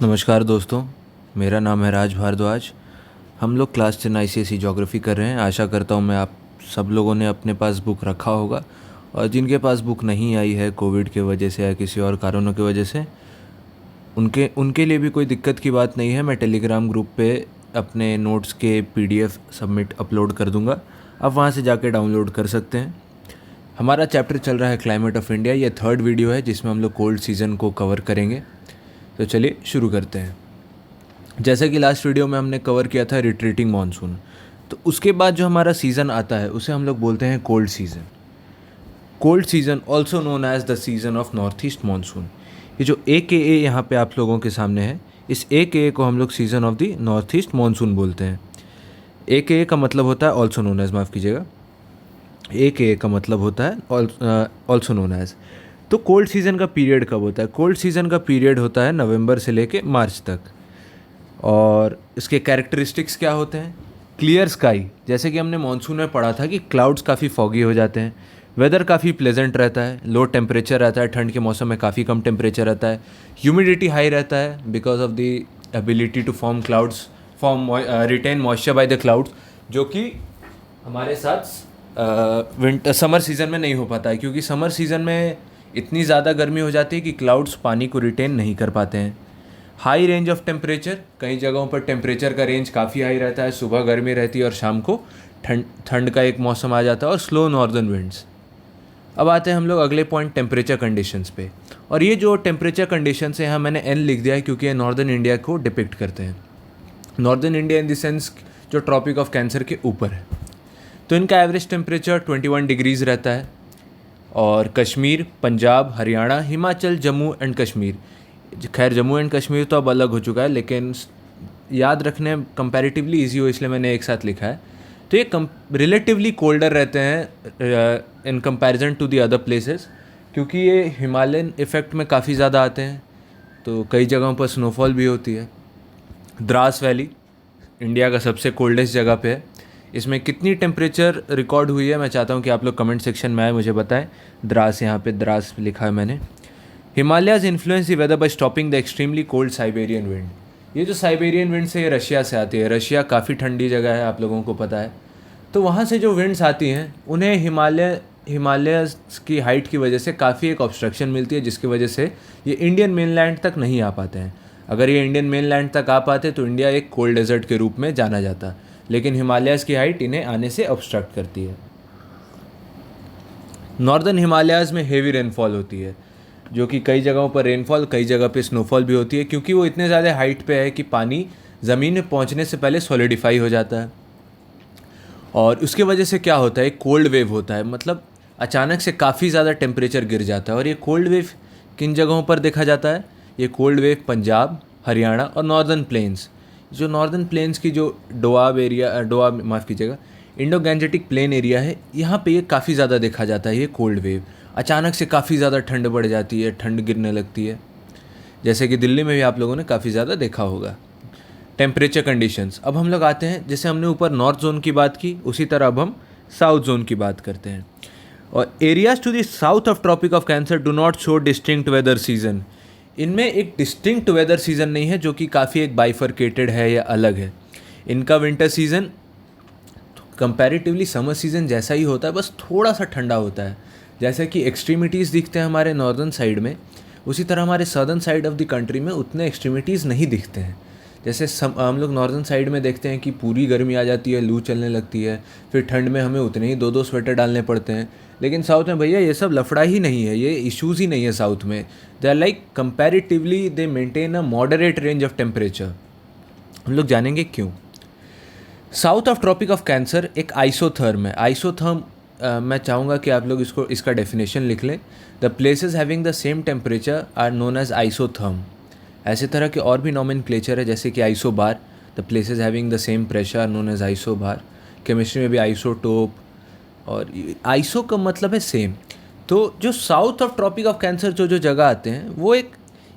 नमस्कार दोस्तों, मेरा नाम है राज भारद्वाज। हम लोग क्लास 10 आईसीएसई ज्योग्राफी कर रहे हैं। आशा करता हूँ मैं आप सब लोगों ने अपने पास बुक रखा होगा, और जिनके पास बुक नहीं आई है कोविड के वजह से या किसी और कारणों की वजह से, उनके उनके लिए भी कोई दिक्कत की बात नहीं है। मैं टेलीग्राम ग्रुप पे अपने नोट्स के पीडीएफ सबमिट अपलोड कर दूंगा, आप वहाँ से जाके डाउनलोड कर सकते हैं। हमारा चैप्टर चल रहा है क्लाइमेट ऑफ इंडिया। ये थर्ड वीडियो है जिसमें हम लोग कोल्ड सीज़न को कवर करेंगे। तो चलिए शुरू करते हैं। जैसे कि लास्ट वीडियो में हमने कवर किया था रिट्रीटिंग मानसून, तो उसके बाद जो हमारा सीज़न आता है उसे हम लोग बोलते हैं cold season. Cold season also known as the season of north east monsoon. ये जो ए यहाँ पे आप लोगों के सामने है, इस ए को हम लोग season off the north east monsoon बोलते हैं। ए का मतलब होता है ऑल्सो नोन एज, माफ़ कीजिएगा, ए का मतलब होता है ऑल्सो नोन एज। तो कोल्ड सीज़न का पीरियड कब होता है? कोल्ड सीज़न का पीरियड होता है नवंबर से लेके मार्च तक। और इसके कैरेक्टरिस्टिक्स क्या होते हैं? क्लियर स्काई, जैसे कि हमने मानसून में पढ़ा था कि क्लाउड्स काफ़ी फॉगी हो जाते हैं, वेदर काफ़ी प्लेजेंट रहता है, लो टेम्परेचर रहता है, ठंड के मौसम में काफ़ी कम टेम्परेचर रहता है, ह्यूमिडिटी हाई रहता है because of the ability to form clouds, retain moisture by the clouds, जो कि हमारे साथ विंटर समर सीज़न में नहीं हो पाता है, क्योंकि समर सीज़न में इतनी ज़्यादा गर्मी हो जाती है कि क्लाउड्स पानी को रिटेन नहीं कर पाते हैं। हाई रेंज ऑफ टेम्परेचर, कई जगहों पर टेम्परेचर का रेंज काफ़ी हाई रहता है, सुबह गर्मी रहती है और शाम को ठंड का एक मौसम आ जाता है, और स्लो नॉर्दर्न विंड्स। अब आते हैं हम लोग अगले पॉइंट टेम्परेचर कंडीशंस पे। और ये जो टेम्परेचर कंडीशंस है, यहाँ मैंने एन लिख दिया है क्योंकि ये नॉर्दर्न इंडिया को डिपिक्ट करते हैं। Northern India in the sense जो ट्रॉपिक ऑफ कैंसर के ऊपर है। तो इनका एवरेज टेम्परेचर 21 डिग्रीज़ रहता है। और कश्मीर, पंजाब, हरियाणा, हिमाचल, जम्मू एंड कश्मीर, खैर जम्मू एंड कश्मीर तो अब अलग हो चुका है, लेकिन याद रखने कंपैरेटिवली इजी हो इसलिए मैंने एक साथ लिखा है। तो ये रिलेटिवली कोल्डर रहते हैं in comparison to the other places, क्योंकि ये हिमालयन इफ़ेक्ट में काफ़ी ज़्यादा आते हैं, तो कई जगहों पर स्नोफॉल भी होती है। द्रास वैली इंडिया का सबसे कोल्डेस्ट जगह पे है। इसमें कितनी टेम्परेचर रिकॉर्ड हुई है, मैं चाहता हूँ कि आप लोग कमेंट सेक्शन में आए मुझे बताएं। द्रास, यहाँ पे द्रास लिखा है मैंने। Himalayas influence the whether by stopping the extremely cold Siberian wind. ये जो साइबेरियन विंड से ये रशिया से आती है। रशिया काफ़ी ठंडी जगह है, आप लोगों को पता है। तो वहाँ से जो विंड्स आती हैं उन्हें हिमालय की हाइट की वजह से काफ़ी एक ऑब्स्ट्रक्शन मिलती है, जिसकी वजह से ये इंडियन मेनलैंड तक नहीं आ पाते हैं। अगर ये इंडियन मेनलैंड तक आ पाते तो इंडिया एक कोल्ड डेजर्ट के रूप में जाना जाता, लेकिन हिमालयाज़ की हाइट इन्हें आने से ऑब्स्ट्रक्ट करती है। नॉर्दर्न हिमालयाज़ में हेवी रेनफॉल होती है, जो कि कई जगहों पर रेनफॉल, कई जगह पे स्नोफॉल भी होती है, क्योंकि वो इतने ज़्यादा हाइट पे है कि पानी ज़मीन में पहुंचने से पहले सॉलिडिफाई हो जाता है। और उसके वजह से क्या होता है, कोल्ड वेव होता है, मतलब अचानक से काफ़ी ज़्यादा टेम्परेचर गिर जाता है। और ये कोल्ड वेव किन जगहों पर देखा जाता है? ये कोल्ड वेव पंजाब, हरियाणा और नॉर्दर्न प्लेन्स। जो नॉर्दर्न प्लेन्स की जो डोआब माफ़ कीजिएगा, इंडो गैंजेटिक प्लेन एरिया है, यहाँ पे ये काफ़ी ज़्यादा देखा जाता है। ये कोल्ड वेव अचानक से काफ़ी ज़्यादा ठंड बढ़ जाती है, ठंड गिरने लगती है, जैसे कि दिल्ली में भी आप लोगों ने काफ़ी ज़्यादा देखा होगा। टेम्परेचर कंडीशंस, अब हम लोग आते हैं, जैसे हमने ऊपर नॉर्थ जोन की बात की, उसी तरह अब हम साउथ जोन की बात करते हैं। और areas to the south of Tropic of Cancer do not show distinct weather season. इनमें एक डिस्टिंक्ट वेदर सीजन नहीं है, जो कि काफ़ी एक बाइफरकेटेड है या अलग है। इनका winter season comparatively summer season जैसा ही होता है, बस थोड़ा सा ठंडा होता है। जैसे कि एक्सट्रीमिटीज़ दिखते हैं हमारे नॉर्दर्न साइड में, उसी तरह हमारे southern side of the country में उतने एक्सट्रीमिटीज़ नहीं दिखते हैं। जैसे हम लोग नॉर्दर्न साइड में देखते हैं कि पूरी गर्मी आ जाती है, लू चलने लगती है, फिर ठंड में हमें उतने ही दो दो स्वेटर डालने पड़ते हैं। लेकिन साउथ में भैया ये सब लफड़ा ही नहीं है, ये इश्यूज़ ही नहीं है साउथ में। They are like comparatively they maintain a moderate range of temperature. हम लोग जानेंगे क्यों। South of Tropic of Cancer एक आइसोथर्म है। आइसोथर्म मैं चाहूँगा कि आप लोग इसका डेफिनेशन लिख लें। The places having the same temperature are known as isotherm. ऐसे तरह के और भी नॉमेनक्लेचर है, जैसे कि isobar, the places having the same pressure are known as isobar. Chemistry में भी आइसोटोप, और आइसो का मतलब है सेम। तो जो south of Tropic of Cancer जो जगह आते हैं, वो एक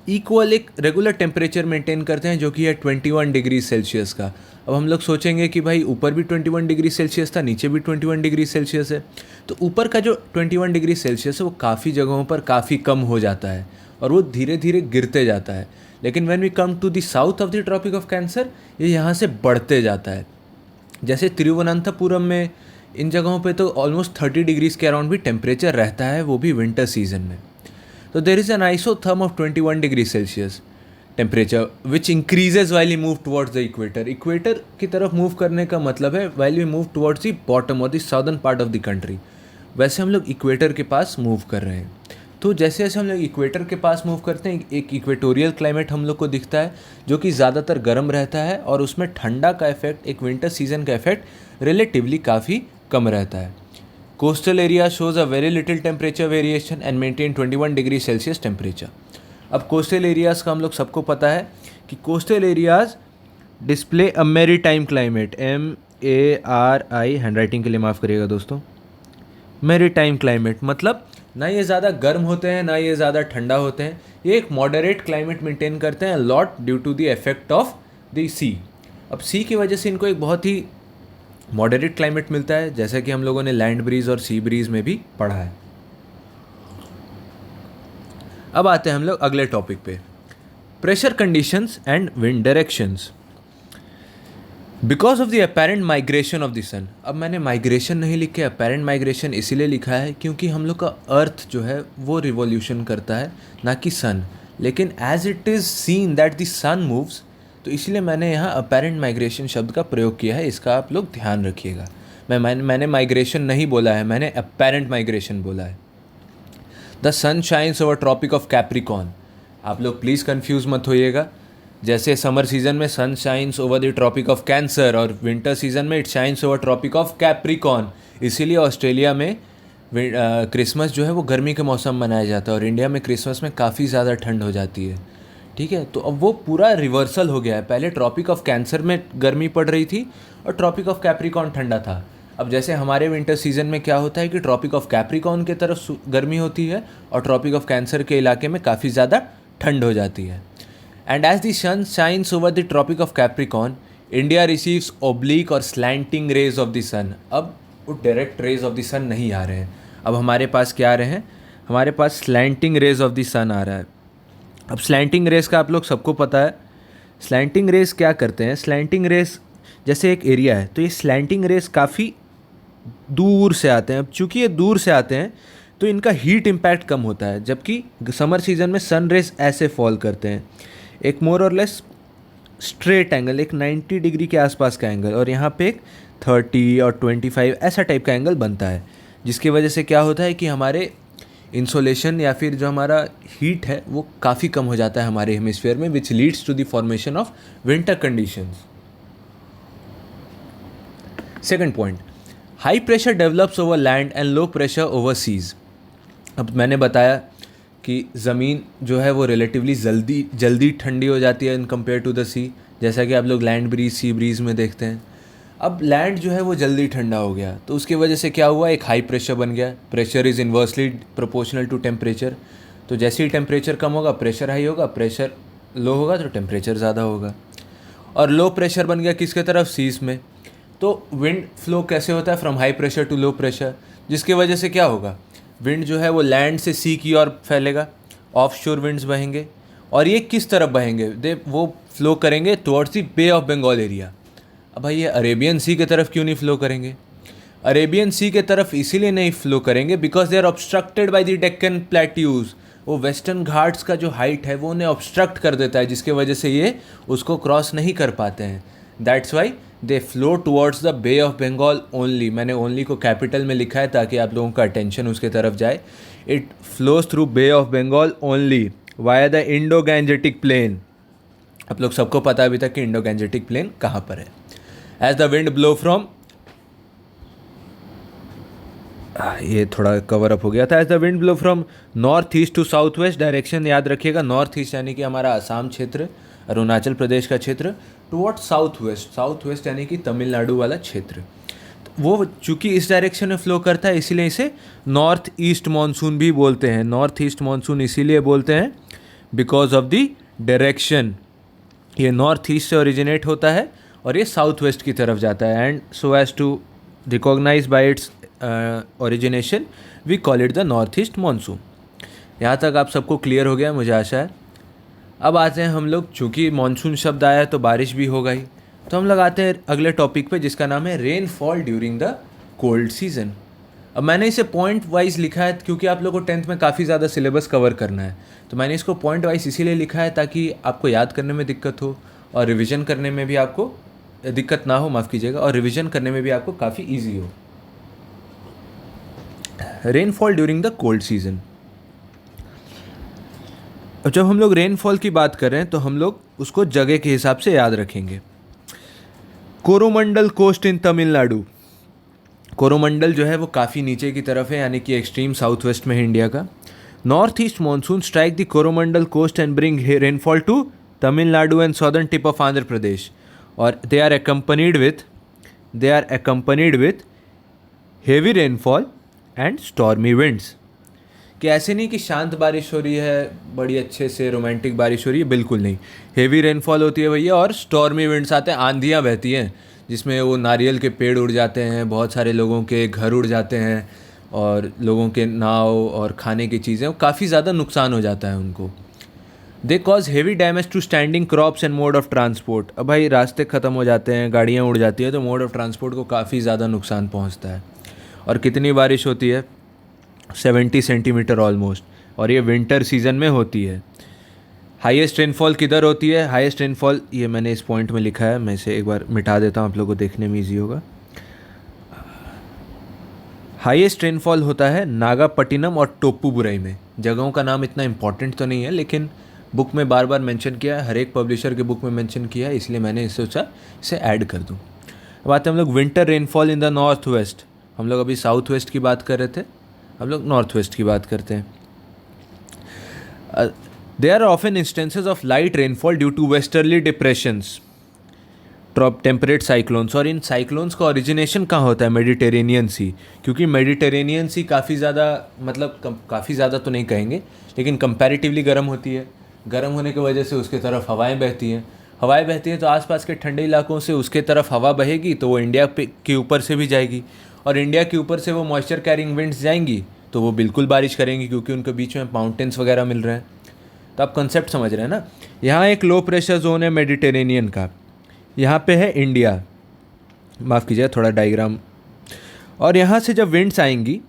इक्वल एक रेगुलर टेम्परेचर मेंटेन करते हैं, जो कि है 21 डिग्री सेल्सियस का। अब हम लोग सोचेंगे कि भाई ऊपर भी 21 डिग्री सेल्सियस था, नीचे भी 21 डिग्री सेल्सियस है, तो ऊपर का जो 21 डिग्री सेल्सियस है वो काफ़ी जगहों पर काफ़ी कम हो जाता है और वो धीरे धीरे गिरते जाता है। लेकिन when we come to the south of the Tropic of Cancer ये यहाँ से बढ़ते जाता है। जैसे तिरुवनंतपुरम में इन जगहों पे तो ऑलमोस्ट 30 डिग्रीज के अराउंड भी टेम्परेचर रहता है, वो भी विंटर सीजन में। तो there is an isotherm of 21 degree celsius temperature which increases while you move towards the equator. Equator की तरफ मूव करने का मतलब है while you move towards the bottom और the southern part of the country. वैसे हम लोग इक्वेटर के पास मूव कर रहे हैं। तो जैसे जैसे हम लोग इक्वेटर के पास मूव करते हैं एक इक्वेटोरियल क्लाइमेट हम लोग को दिखता है जो कि ज़्यादातर गर्म रहता है और उसमें ठंडा का इफेक्ट, एक विंटर सीजन का इफेक्ट रिलेटिवली काफ़ी कम रहता है। Coastal area shows a very little temperature variation and maintain 21 degree celsius temperature. अब कोस्टल एरियाज़ का हम लोग सबको पता है कि coastal areas display a maritime climate, MARI, hand writing के लिए माफ़ करिएगा दोस्तों। मैरीटाइम क्लाइमेट मतलब ना ये ज़्यादा गर्म होते हैं ना ये ज़्यादा ठंडा होते हैं, ये एक मॉडरेट क्लाइमेट मेंटेन करते हैं lot due to the effect of the sea. अब सी की वजह से इनको एक बहुत ही मॉडरेट क्लाइमेट मिलता है, जैसा कि हम लोगों ने लैंड ब्रीज और सी ब्रीज में भी पढ़ा है। अब आते हैं हम लोग अगले टॉपिक पे, pressure conditions and wind directions because of the apparent migration of the sun. अब मैंने माइग्रेशन नहीं लिख के अपेरेंट माइग्रेशन इसीलिए लिखा है क्योंकि हम लोग का अर्थ जो है वो रिवॉल्यूशन करता है ना कि सन, लेकिन as it is seen that the sun moves, तो इसलिए मैंने यहाँ अपेरेंट माइग्रेशन शब्द का प्रयोग किया है। इसका आप लोग ध्यान रखिएगा। मैंने माइग्रेशन नहीं बोला है, मैंने अपेरेंट माइग्रेशन बोला है। The sun shines over Tropic of Capricorn. आप लोग प्लीज़ कंफ्यूज मत होइएगा। जैसे समर सीजन में sun shines over the Tropic of Cancer और विंटर सीजन में it shines over Tropic of Capricorn. इसीलिए ऑस्ट्रेलिया में क्रिसमस जो है वो गर्मी के मौसम मनाया जाता है और इंडिया में क्रिसमस में काफ़ी ज़्यादा ठंड हो जाती है। ठीक है, तो अब वो पूरा रिवर्सल हो गया है। पहले ट्रॉपिक ऑफ कैंसर में गर्मी पड़ रही थी और ट्रॉपिक ऑफ कैप्रिकॉन ठंडा था। अब जैसे हमारे विंटर सीजन में क्या होता है कि ट्रॉपिक ऑफ कैप्रिकॉन की तरफ गर्मी होती है और ट्रॉपिक ऑफ कैंसर के इलाके में काफ़ी ज़्यादा ठंड हो जाती है। And as the sun shines over the Tropic of Capricorn, India receives oblique और slanting rays of the sun. अब वो direct rays of the sun नहीं आ रहे हैं, अब हमारे पास क्या आ रहे हैं, हमारे पास स्लैंटिंग रेज ऑफ द सन आ रहा है। अब स्लैंटिंग रेस का आप लोग सबको पता है। स्लैंटिंग रेस क्या करते हैं, स्लैंटिंग रेस जैसे एक एरिया है तो ये स्लैंटिंग रेस काफ़ी दूर से आते हैं। अब चूँकि ये दूर से आते हैं तो इनका हीट इम्पैक्ट कम होता है, जबकि समर सीजन में सन रेस ऐसे फॉल करते हैं, एक मोर और लेस स्ट्रेट एंगल, एक 90 डिग्री के आसपास का एंगल, और यहाँ पे एक 30 और 25 ऐसा टाइप का एंगल बनता है, जिसकी वजह से क्या होता है कि हमारे इंसोलेशन या फिर जो हमारा हीट है वो काफ़ी कम हो जाता है हमारे हेमिस्फीयर में, which leads to the formation of winter conditions. Second point, high pressure develops over land and low pressure over seas. अब मैंने बताया कि ज़मीन जो है वो रिलेटिवली जल्दी ठंडी हो जाती है इन कंपेयर टू द सी, जैसा कि आप लोग लैंड ब्रीज सी ब्रीज में देखते हैं। अब लैंड जो है वो जल्दी ठंडा हो गया तो उसकी वजह से क्या हुआ, एक हाई प्रेशर बन गया। Pressure is inversely proportional to temperature, तो जैसे ही टेम्परेचर कम होगा प्रेशर हाई होगा, प्रेशर लो होगा तो टेम्परेचर ज़्यादा होगा। और लो प्रेशर बन गया किसके तरफ, सीज में। तो विंड फ्लो कैसे होता है, from high pressure to low pressure, जिसकी वजह से क्या होगा, विंड जो है वो लैंड से सी की ओर फैलेगा, ऑफ शोर विंड्स बहेंगे। और ये किस तरफ बहेंगे, वो फ्लो करेंगे towards the Bay of Bengal area. अब भाई ये अरेबियन सी की तरफ क्यों नहीं फ्लो करेंगे, अरेबियन सी के तरफ इसीलिए नहीं फ्लो करेंगे because they are obstructed by the Deccan plateaus. वो वेस्टर्न घाट्स का जो हाइट है वो उन्हें ऑब्स्ट्रक्ट कर देता है, जिसके वजह से ये उसको क्रॉस नहीं कर पाते हैं। That's why they flow towards the Bay of Bengal only. मैंने ओनली को कैपिटल में लिखा है ताकि आप लोगों का अटेंशन उसके तरफ जाए। It flows through Bay of Bengal only via the Indo Gangetic plain. आप लोग सबको पता अभी तक कि इंडो गैंजेटिक प्लेन कहाँ पर है। As the wind blow from, ये थोड़ा कवर अप हो गया था। As the wind blow from north east to south west direction, याद रखिएगा नॉर्थ ईस्ट यानी कि हमारा आसाम क्षेत्र, अरुणाचल प्रदेश का क्षेत्र, टुवर्ड साउथ वेस्ट यानी कि तमिलनाडु वाला क्षेत्र। वो चूँकि इस डायरेक्शन में फ्लो करता है इसीलिए इसे नॉर्थ ईस्ट मानसून भी बोलते हैं। नॉर्थ ईस्ट मानसून इसीलिए बोलते हैं बिकॉज ऑफ द डायरेक्शन। ये नॉर्थ ईस्ट से ओरिजिनेट होता है और ये साउथ वेस्ट की तरफ जाता है। And so as to recognise by its origination we call it the north east monsoon. यहाँ तक आप सबको क्लियर हो गया मुझे आशा है। अब आते हैं हम लोग, चूँकि मानसून शब्द आया तो बारिश भी हो गई, तो हम लोग आते हैं अगले टॉपिक पे जिसका नाम है rainfall during the cold season. अब मैंने इसे पॉइंट वाइज लिखा है क्योंकि आप लोगों को 10th में काफ़ी ज़्यादा सिलेबस कवर करना है, तो मैंने इसको पॉइंट वाइज इसीलिए लिखा है ताकि आपको याद करने में दिक्कत हो और रिवीजन करने में भी आपको दिक्कत ना हो, माफ़ कीजिएगा, और रिवीजन करने में भी आपको काफ़ी ईजी हो। Rainfall during the cold season. और जब हम लोग रेनफॉल की बात कर रहे हैं तो हम लोग उसको जगह के हिसाब से याद रखेंगे। Coromandel coast in Tamil Nadu. कोरोमंडल जो है वो काफ़ी नीचे की तरफ है, यानी कि एक्सट्रीम साउथ वेस्ट में है इंडिया का। North east monsoon strike the Coromandel coast and bring rainfall to Tamil Nadu and southern tip of Andhra Pradesh, और they are accompanied with heavy rainfall and stormy winds. कि ऐसे नहीं कि शांत बारिश हो रही है, बड़ी अच्छे से रोमांटिक बारिश हो रही है, बिल्कुल नहीं। हेवी रेनफॉल होती है भैया, और स्टॉर्मी विंड्स आते हैं, आंधियाँ बहती हैं जिसमें वो नारियल के पेड़ उड़ जाते हैं, बहुत सारे लोगों के घर उड़ जाते हैं, और लोगों के नाव और खाने की चीज़ें, काफ़ी ज़्यादा नुकसान हो जाता है उनको। They cause heavy damage to standing crops and mode of transport. अब भाई रास्ते ख़त्म हो जाते हैं, गाड़ियाँ उड़ जाती है, तो मोड ऑफ ट्रांसपोर्ट को काफ़ी ज़्यादा नुकसान पहुँचता है। और कितनी बारिश होती है? 70 सेंटीमीटर ऑलमोस्ट, और ये विंटर सीजन में होती है। हाईएस्ट रेनफॉल किधर होती है? हाईएस्ट रेनफॉल, ये मैंने इस पॉइंट में लिखा है, मैं इसे एक बार मिटा देता हूँ, आप लोगों को देखने में ईजी होगा। हाईएस्ट रेनफॉल होता है नागापट्टिनम और टोप्पुबुराई में। जगहों का नाम इतना इंपॉर्टेंट तो नहीं है, लेकिन बुक में बार बार मेंशन किया है, हर एक पब्लिशर के बुक में मेंशन किया है, इसलिए मैंने इसे सोचा इसे ऐड कर दूँ। अब आते हैं हम लोग winter rainfall in the north west. हम लोग अभी साउथ वेस्ट की बात कर रहे थे, हम लोग नॉर्थ वेस्ट की बात करते हैं। There are often instances of light rainfall due to westerly depressions, temperate cyclones. और इन साइक्लोन्स का ओरिजिनेशन कहाँ होता है? मेडिटेरेनियन सी, क्योंकि मेडिटेरेनियन सी काफ़ी ज़्यादा, मतलब काफ़ी ज़्यादा तो नहीं कहेंगे, लेकिन कंपैरेटिवली गर्म होती है। गर्म होने की वजह से उसके तरफ हवाएं बहती हैं, हवाएं बहती हैं तो आसपास के ठंडे इलाकों से उसके तरफ हवा बहेगी, तो वो इंडिया के ऊपर से भी जाएगी, और इंडिया के ऊपर से वो मॉइस्चर कैरिंग विंड्स जाएंगी तो वो बिल्कुल बारिश करेंगी, क्योंकि उनके बीच में माउंटेन्स वगैरह मिल रहे हैं। तो आप कंसेप्ट समझ रहे हैं ना। यहाँ एक लो प्रेशर जोन है मेडिटेरेनियन का, यहाँ पे है इंडिया, माफ़ कीजिए थोड़ा डायग्राम, और यहाँ से जब विंड्स आएंगी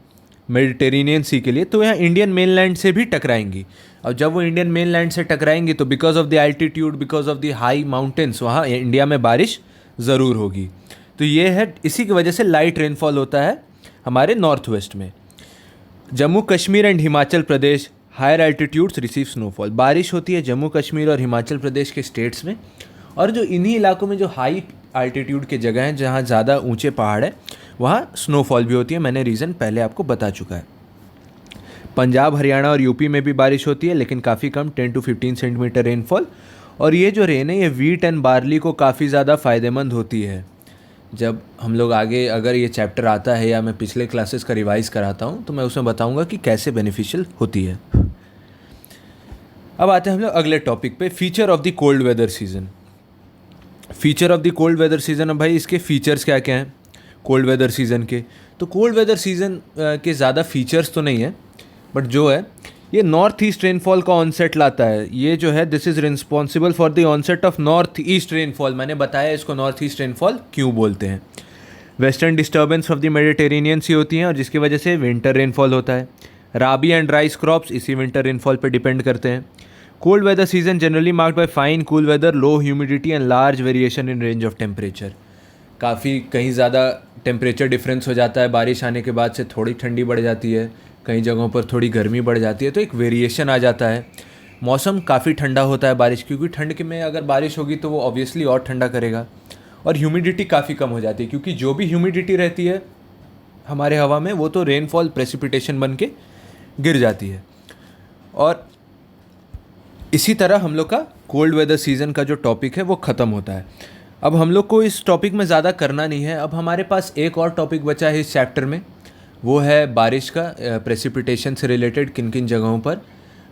मेडिटेरेनियन सी के लिए तो यहाँ इंडियन मेनलैंड से भी टकराएंगी, और जब वो इंडियन मेनलैंड से टकराएंगी तो because of the altitude, because of the high mountains, वहाँ इंडिया में बारिश ज़रूर होगी। तो ये है, इसी की वजह से लाइट रेनफॉल होता है हमारे नॉर्थ वेस्ट में। Jammu Kashmir and Himachal Pradesh, higher altitudes receive snowfall. बारिश होती है जम्मू कश्मीर और हिमाचल प्रदेश के स्टेट्स में, और जो इन्हीं इलाकों में जो हाई एल्टीट्यूड के जगह हैं, जहाँ ज़्यादा ऊंचे पहाड़ है, वहाँ स्नोफॉल भी होती है। मैंने रीज़न पहले आपको बता चुका है। पंजाब, हरियाणा और यूपी में भी बारिश होती है, लेकिन काफ़ी कम, 10 to 15 सेंटीमीटर रेनफॉल। और ये जो रेन है ये वीट एंड बार्ली को काफ़ी ज़्यादा फ़ायदेमंद होती है। जब हम लोग आगे अगर ये चैप्टर आता है या मैं पिछले क्लासेस का रिवाइज़ कराता हूँ तो मैं उसमें बताऊँगा कि कैसे बेनिफिशियल होती है। अब आते हैं हम लोग अगले टॉपिक पे, feature of the cold weather season. Feature of the cold weather season, अब भाई इसके फीचर्स क्या क्या हैं कोल्ड वेदर सीज़न के? तो कोल्ड वेदर सीज़न के ज़्यादा फीचर्स तो नहीं है, बट जो है ये नॉर्थ ईस्ट रेनफॉल का ऑनसेट लाता है। ये जो है this is responsible for the onset of north east rainfall. मैंने बताया इसको नॉर्थ ईस्ट रेनफॉल क्यों बोलते हैं। Western disturbance of the Mediterranean sea होती हैं, और जिसकी वजह से विंटर रेनफॉल होता है। राबी एंड राइस क्रॉप्स इसी विंटर रेनफॉल पर डिपेंड करते हैं। Cold weather season generally marked by fine cool weather, low humidity and large variation in range of temperature. काफ़ी कहीं ज़्यादा टेम्परेचर डिफरेंस हो जाता है, बारिश आने के बाद से थोड़ी ठंडी बढ़ जाती है, कई जगहों पर थोड़ी गर्मी बढ़ जाती है, तो एक वेरिएशन आ जाता है। मौसम काफ़ी ठंडा होता है बारिश, क्योंकि ठंड के में अगर बारिश होगी तो वो ऑब्वियसली और ठंडा करेगा। और ह्यूमिडिटी काफ़ी कम हो जाती है, क्योंकि जो भी ह्यूमिडिटी रहती है हमारे हवा में वो तो रेनफॉल प्रेसिपिटेशन बन के गिर जाती है। और इसी तरह हम लोग का कोल्ड वेदर सीज़न का जो टॉपिक है वो ख़त्म होता है। अब हम लोग को इस टॉपिक में ज़्यादा करना नहीं है। अब हमारे पास एक और टॉपिक बचा है इस चैप्टर में, वो है बारिश का, प्रेसिपिटेशन से रिलेटेड किन किन जगहों पर।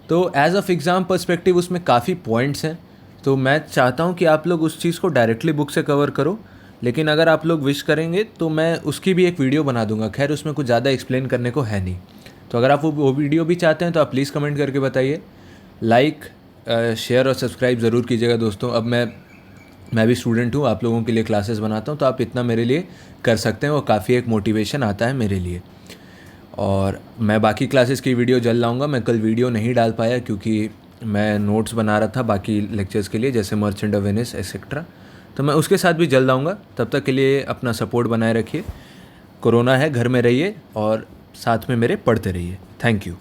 तो एज ऑफ एग्ज़ाम पर्सपेक्टिव उसमें काफ़ी पॉइंट्स हैं, तो मैं चाहता हूँ कि आप लोग उस चीज़ को डायरेक्टली बुक से कवर करो, लेकिन अगर आप लोग विश करेंगे तो मैं उसकी भी एक वीडियो बना दूंगा। खैर उसमें कुछ ज़्यादा एक्सप्लेन करने को है नहीं, तो अगर आप वो वीडियो भी चाहते हैं तो आप प्लीज़ कमेंट करके बताइए। लाइक, शेयर और सब्सक्राइब ज़रूर कीजिएगा दोस्तों। अब मैं भी स्टूडेंट हूँ, आप लोगों के लिए क्लासेस बनाता हूँ, तो आप इतना मेरे लिए कर सकते हैं, वो काफ़ी एक मोटिवेशन आता है मेरे लिए। और मैं बाकी क्लासेस की वीडियो जल्द लाऊंगा। मैं कल वीडियो नहीं डाल पाया क्योंकि मैं नोट्स बना रहा था बाकी लेक्चर्स के लिए, जैसे मर्चेंट ऑफ वेनिस एक्सेट्रा। तो मैं उसके साथ भी जल्द आऊँगा। तब तक के लिए अपना सपोर्ट बनाए रखिए। कोरोना है, घर में रहिए और साथ में मेरे पढ़ते रहिए। Thank you.